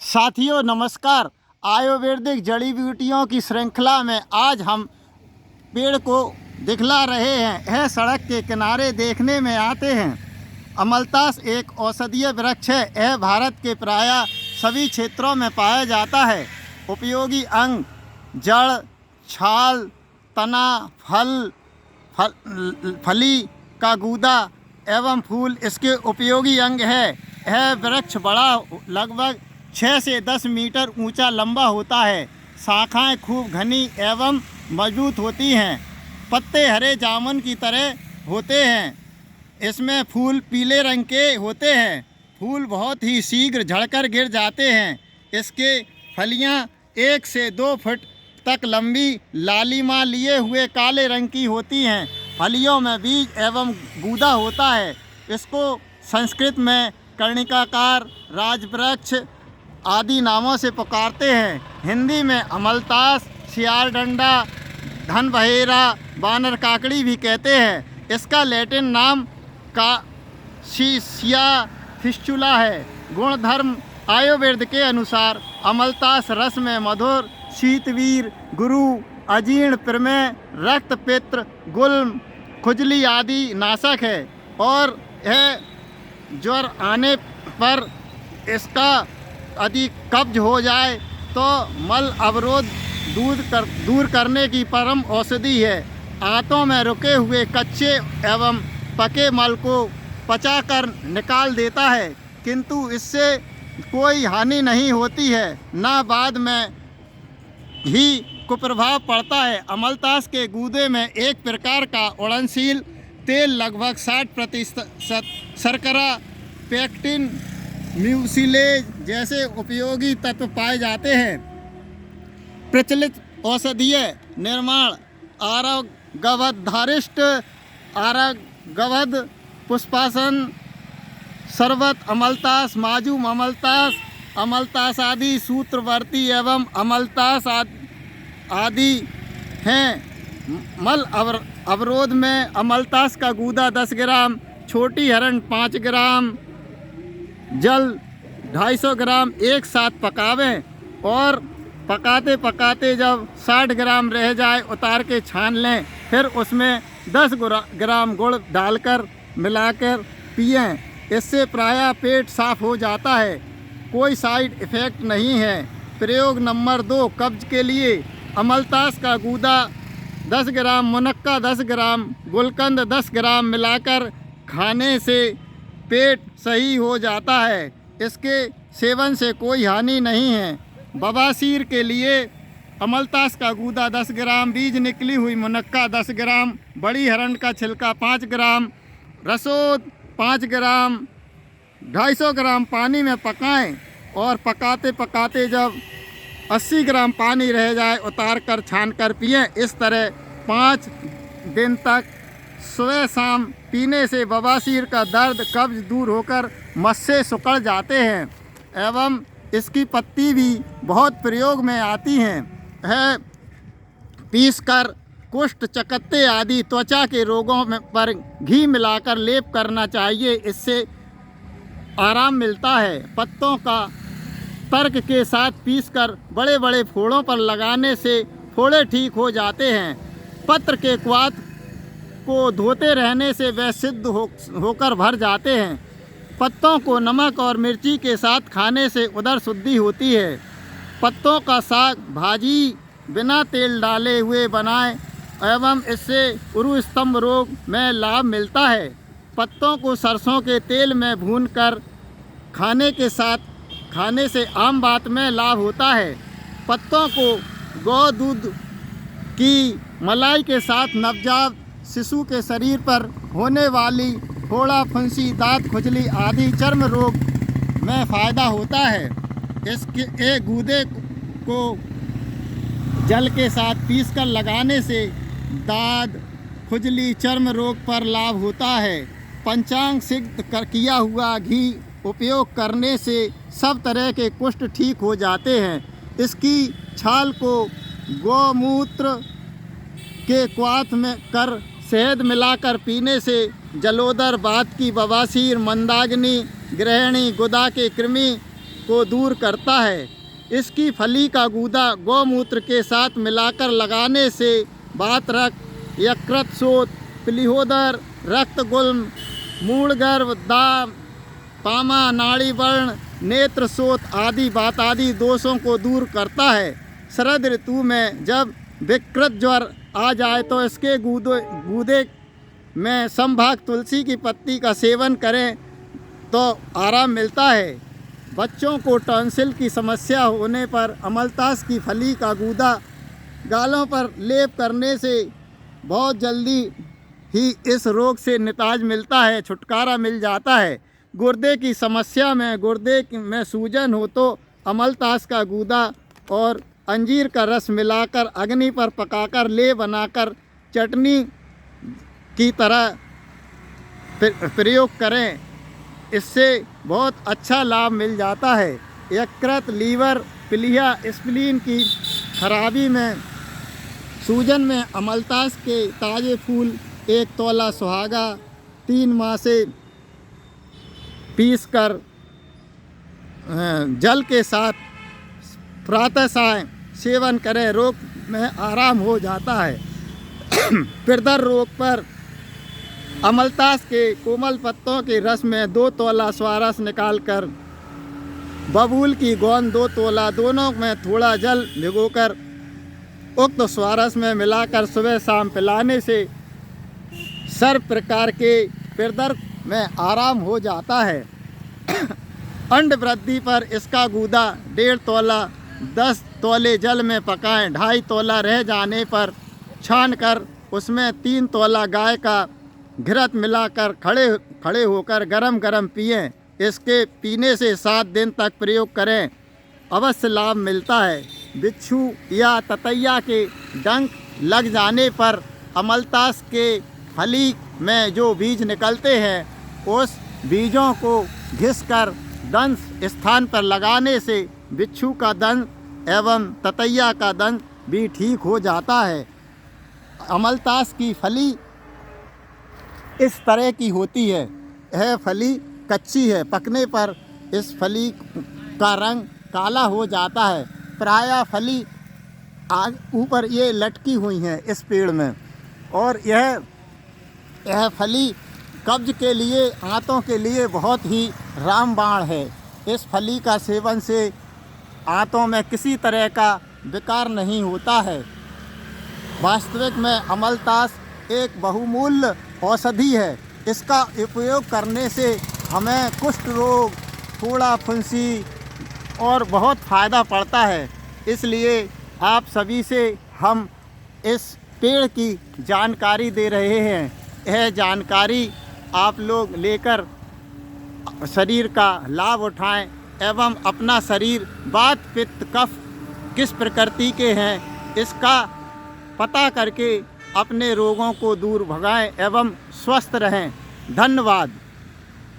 साथियों नमस्कार। आयुर्वेदिक जड़ी बूटियों की श्रृंखला में आज हम पेड़ को दिखला रहे हैं। यह सड़क के किनारे देखने में आते हैं। अमलतास एक औषधीय वृक्ष है। यह भारत के प्रायः सभी क्षेत्रों में पाया जाता है। उपयोगी अंग जड़, छाल, तना, फली का गूदा एवं फूल इसके उपयोगी अंग है। यह वृक्ष बड़ा लगभग 6 से 10 मीटर ऊंचा लंबा होता है। शाखाएं खूब घनी एवं मजबूत होती हैं। पत्ते हरे जामुन की तरह होते हैं। इसमें फूल पीले रंग के होते हैं। फूल बहुत ही शीघ्र झड़कर गिर जाते हैं। इसके फलियां 1 से 2 फुट तक लंबी लालिमा लिए हुए काले रंग की होती हैं। फलियों में बीज एवं गूदा होता है। इसको संस्कृत में कर्णिकाकार, राजवृक्ष आदि नामों से पुकारते हैं। हिंदी में अमलतास, सियारडंडा, धनबहेरा, बानर काकड़ी भी कहते हैं। इसका लैटिन नाम कासिया फिस्चुला है। गुणधर्म आयुर्वेद के अनुसार अमलतास रस में मधुर, शीतवीर, गुरु, अजीर्ण, प्रमेह, रक्त, पित्त, गुल्म, खुजली आदि नाशक है और यह ज्वर आने पर इसका यदि कब्ज हो जाए तो मल अवरोध दूर करने की परम औषधि है। आंतों में रुके हुए कच्चे एवं पके मल को पचाकर निकाल देता है, किंतु इससे कोई हानि नहीं होती है, ना बाद में ही कुप्रभाव पड़ता है। अमलतास के गूदे में एक प्रकार का उड़नशील तेल लगभग 60% शर्करा, पेक्टिन, म्यूसिलेज जैसे उपयोगी तत्व पाए जाते हैं। प्रचलित औषधीय निर्माण आरोग्यवधारिष्ट, आरोग्यवध, पुष्पासन, शरबत अमलतास, माजूम अमलतास, अमलतास आदि, सूत्रवर्ती एवं अमलतास आदि हैं। मल अवरोध में अमलतास का गूदा 10 ग्राम, छोटी हरण 5 ग्राम, जल 250 ग्राम एक साथ पकावें और पकाते पकाते जब 60 ग्राम रह जाए उतार के छान लें। फिर उसमें 10 ग्राम गुड़ डालकर मिलाकर पिएं। इससे प्रायः पेट साफ हो जाता है। कोई साइड इफ़ेक्ट नहीं है। प्रयोग नंबर 2 कब्ज के लिए अमलतास का गूदा 10 ग्राम, मुनक्का 10 ग्राम, गुलकंद 10 ग्राम मिलाकर खाने से पेट सही हो जाता है। इसके सेवन से कोई हानि नहीं है। बवासीर के लिए अमलतास का गूदा 10 ग्राम, बीज निकली हुई मुनक्का 10 ग्राम, बड़ी हरण का छिलका 5 ग्राम, रसोद 5 ग्राम, 250 ग्राम पानी में पकाएं और पकाते पकाते जब 80 ग्राम पानी रह जाए उतार कर छान कर पिएं। इस तरह 5 दिन तक सुबह शाम पीने से बवासीर का दर्द, कब्ज दूर होकर मस्से सिकुड़ जाते हैं एवं इसकी पत्ती भी बहुत प्रयोग में आती हैं। यह पीसकर कुष्ठ, चकत्ते आदि त्वचा के रोगों में पर घी मिलाकर लेप करना चाहिए। इससे आराम मिलता है। पत्तों का तर्क के साथ पीसकर बड़े बड़े फोड़ों पर लगाने से फोड़े ठीक हो जाते हैं। पत्र के क्वाथ को धोते रहने से वे सिद्ध होकर भर जाते हैं। पत्तों को नमक और मिर्ची के साथ खाने से उदर शुद्धि होती है। पत्तों का साग भाजी बिना तेल डाले हुए बनाएं एवं इससे उरु स्तंभ रोग में लाभ मिलता है। पत्तों को सरसों के तेल में भूनकर खाने से आम बात में लाभ होता है। पत्तों को गौ दूध की मलाई के साथ नवजात शिशु के शरीर पर होने वाली फोड़ा, फुंसी, दांत खुजली आदि चर्म रोग में फ़ायदा होता है। इसके गूदे को जल के साथ पीसकर लगाने से दाद, खुजली, चर्म रोग पर लाभ होता है। पंचांग सिद्ध किया हुआ घी उपयोग करने से सब तरह के कुष्ठ ठीक हो जाते हैं। इसकी छाल को गौमूत्र के क्वाथ में कर शहद मिलाकर पीने से जलोदर, बात की बवासीर, मंदाग्नि, गृहिणी, गुदा के कृमि को दूर करता है। इसकी फली का गूदा गौमूत्र के साथ मिलाकर लगाने से वातरक्त, यकृत शोथ, प्लीहोदर, रक्त गुल्म, मूढ़गर्भ, दाम, पामा, नाड़ी वर्ण, नेत्र शोथ आदि वात आदि दोषों को दूर करता है। शरद ऋतु में जब विकृत ज्वर आ जाए तो इसके गूदे में संभाग तुलसी की पत्ती का सेवन करें तो आराम मिलता है। बच्चों को टॉन्सिल की समस्या होने पर अमलतास की फली का गूदा गालों पर लेप करने से बहुत जल्दी ही इस रोग से निताज मिलता है, छुटकारा मिल जाता है। गुर्दे की समस्या में गुर्दे में सूजन हो तो अमलतास का गूदा और अंजीर का रस मिलाकर अग्नि पर पकाकर ले बनाकर चटनी की तरह प्रयोग करें, इससे बहुत अच्छा लाभ मिल जाता है। यकृत, लीवर, प्लीहा, स्प्लीन की खराबी में, सूजन में अमलतास के ताज़े फूल 1 तोला सुहागा 3 माह से पीसकर जल के साथ प्रातः साय सेवन करें, रोग में आराम हो जाता है। पिरदर रोग पर अमलतास के कोमल पत्तों के रस में 2 तोला स्वारस निकालकर बबूल की गोंद 2 तोला, दोनों में थोड़ा जल भिगोकर उक्त स्वारस में मिलाकर सुबह शाम पिलाने से सर्व प्रकार के पिरदर में आराम हो जाता है। अंड वृद्धि पर इसका गूदा 1.5 तोला 10 तोले जल में पकाएं, 2.5 तोला रह जाने पर छान कर उसमें 3 तोला गाय का घृत मिलाकर खड़े होकर गरम गरम पिएं। इसके पीने से 7 दिन तक प्रयोग करें, अवश्य लाभ मिलता है। बिच्छू या ततैया के डंक लग जाने पर अमलतास के फली में जो बीज निकलते हैं उस बीजों को घिसकर दंश स्थान पर लगाने से बिच्छू का दंश एवं ततैया का दंश भी ठीक हो जाता है। अमलतास की फली इस तरह की होती है। यह फली कच्ची है, पकने पर इस फली का रंग काला हो जाता है। प्रायः फली आज ऊपर ये लटकी हुई हैं इस पेड़ में, और यह फली कब्ज के लिए, आंतों के लिए बहुत ही रामबाण है। इस फली का सेवन से आंतों में किसी तरह का विकार नहीं होता है। वास्तविक में अमलतास एक बहुमूल्य औषधि है। इसका उपयोग करने से हमें कुष्ठ रोग, फोड़ा, फुंसी और बहुत फ़ायदा पड़ता है। इसलिए आप सभी से हम इस पेड़ की जानकारी दे रहे हैं। यह जानकारी आप लोग लेकर शरीर का लाभ उठाएं एवं अपना शरीर वात, पित्त, कफ किस प्रकृति के हैं इसका पता करके अपने रोगों को दूर भगाएं एवं स्वस्थ रहें। धन्यवाद।